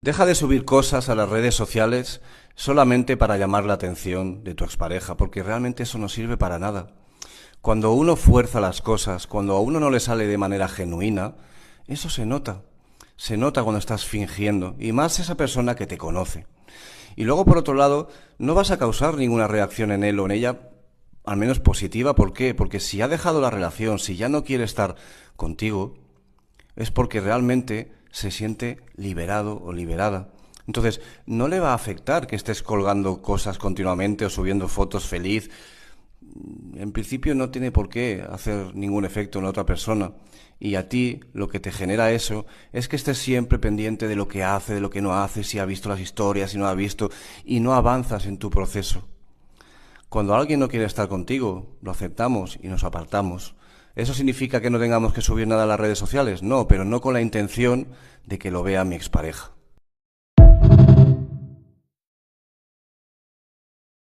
Deja de subir cosas a las redes sociales solamente para llamar la atención de tu expareja, porque realmente eso no sirve para nada. Cuando uno fuerza las cosas, cuando a uno no le sale de manera genuina, eso se nota. Se nota cuando estás fingiendo, y más esa persona que te conoce. Y luego, por otro lado, no vas a causar ninguna reacción en él o en ella, al menos positiva. ¿Por qué? Porque si ha dejado la relación, si ya no quiere estar contigo, es porque realmente se siente liberado o liberada. Entonces, no le va a afectar que estés colgando cosas continuamente o subiendo fotos feliz. En principio no tiene por qué hacer ningún efecto en la otra persona. Y a ti lo que te genera eso es que estés siempre pendiente de lo que hace, de lo que no hace, si ha visto las historias, si no ha visto, y no avanzas en tu proceso. Cuando alguien no quiere estar contigo, lo aceptamos y nos apartamos. ¿Eso significa que no tengamos que subir nada a las redes sociales? No, pero no con la intención de que lo vea mi expareja.